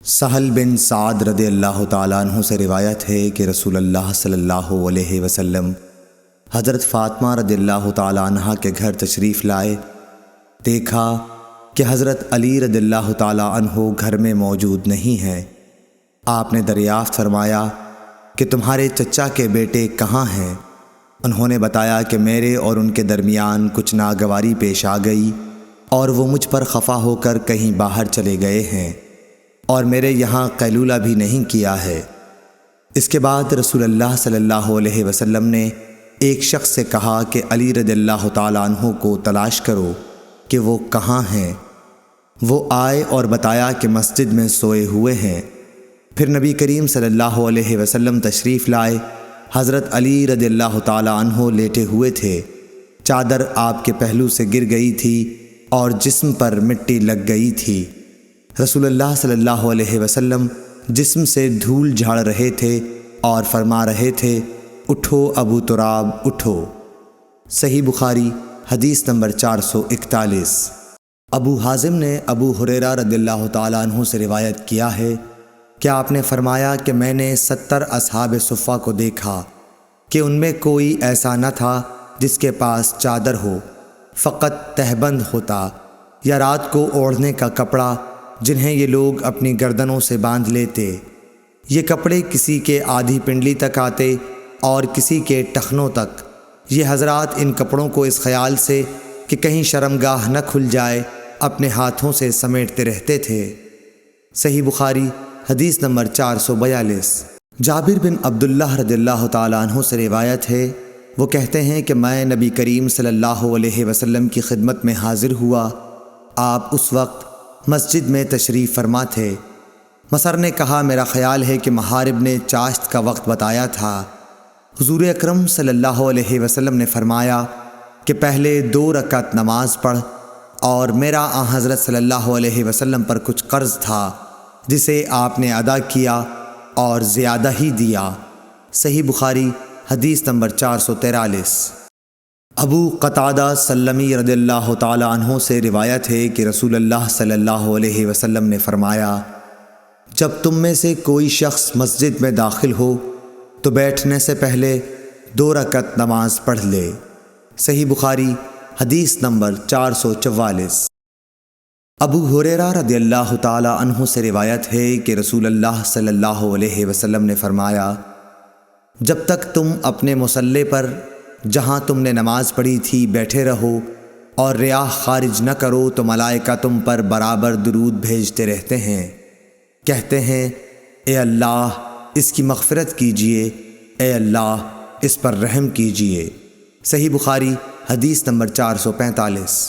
سہل بن سعد رضی اللہ تعالیٰ عنہ سے روایت ہے کہ رسول اللہ صلی اللہ علیہ وسلم حضرت فاطمہ رضی اللہ تعالیٰ عنہ کے گھر تشریف لائے۔ دیکھا کہ حضرت علی رضی اللہ تعالیٰ عنہ گھر میں موجود نہیں ہیں۔ آپ نے دریافت فرمایا کہ تمہارے چچا کے بیٹے کہاں ہیں؟ انہوں نے بتایا کہ میرے اور ان کے درمیان کچھ ناگواری پیش آ گئی اور وہ مجھ پر خفا ہو کر کہیں باہر چلے گئے ہیں اور میرے یہاں قیلولہ بھی نہیں کیا ہے۔ اس کے بعد رسول اللہ صلی اللہ علیہ وسلم نے ایک شخص سے کہا کہ علی رضی اللہ تعالیٰ عنہ کو تلاش کرو کہ وہ کہاں ہیں۔ وہ آئے اور بتایا کہ مسجد میں سوئے ہوئے ہیں۔ پھر نبی کریم صلی اللہ علیہ وسلم تشریف لائے۔ حضرت علی رضی اللہ تعالیٰ عنہ لیٹے ہوئے تھے۔ چادر آپ کے پہلو سے گر گئی تھی اور جسم پر مٹی لگ گئی تھی۔ رسول اللہ صلی اللہ علیہ وسلم جسم سے دھول جھاڑ رہے تھے اور فرما رہے تھے، اٹھو ابو تراب اٹھو۔ صحیح بخاری حدیث نمبر 441۔ ابو حازم نے ابو ہریرہ رضی اللہ تعالیٰ عنہ سے روایت کیا ہے کہ آپ نے فرمایا کہ میں نے 70 اصحاب صفہ کو دیکھا کہ ان میں کوئی ایسا نہ تھا جس کے پاس چادر ہو، فقط تہبند ہوتا یا رات کو اوڑھنے کا کپڑا جنہیں یہ لوگ اپنی گردنوں سے باندھ لیتے۔ یہ کپڑے کسی کے آدھی پنڈلی تک آتے اور کسی کے ٹخنوں تک۔ یہ حضرات ان کپڑوں کو اس خیال سے کہ کہیں شرمگاہ نہ کھل جائے اپنے ہاتھوں سے سمیٹتے رہتے تھے۔ صحیح بخاری حدیث نمبر 442۔ جابر بن عبداللہ رضی اللہ تعالیٰ عنہ سے روایت ہے، وہ کہتے ہیں کہ میں نبی کریم صلی اللہ علیہ وسلم کی خدمت میں حاضر ہوا۔ آپ اس وقت مسجد میں تشریف فرما تھے۔ مصر نے کہا، میرا خیال ہے کہ محارب نے چاشت کا وقت بتایا تھا۔ حضور اکرم صلی اللہ علیہ وسلم نے فرمایا کہ پہلے 2 رکعت نماز پڑھ، اور میرا حضرت صلی اللہ علیہ وسلم پر کچھ قرض تھا جسے آپ نے ادا کیا اور زیادہ ہی دیا۔ صحیح بخاری حدیث نمبر 443۔ ابو قتادہ سلمی رضی اللہ تعالیٰ عنہ سے روایت ہے کہ رسول اللہ صلی اللہ علیہ وسلم نے فرمایا، جب تم میں سے کوئی شخص مسجد میں داخل ہو تو بیٹھنے سے پہلے 2 رکعت نماز پڑھ لے۔ صحیح بخاری حدیث نمبر 444۔ ابو ہریرہ رضی اللہ تعالیٰ عنہ سے روایت ہے کہ رسول اللہ صلی اللہ علیہ وسلم نے فرمایا، جب تک تم اپنے مصلی پر جہاں تم نے نماز پڑھی تھی بیٹھے رہو اور ریاح خارج نہ کرو تو ملائکہ تم پر برابر درود بھیجتے رہتے ہیں، کہتے ہیں، اے اللہ اس کی مغفرت کیجئے، اے اللہ اس پر رحم کیجئے۔ صحیح بخاری حدیث نمبر 445۔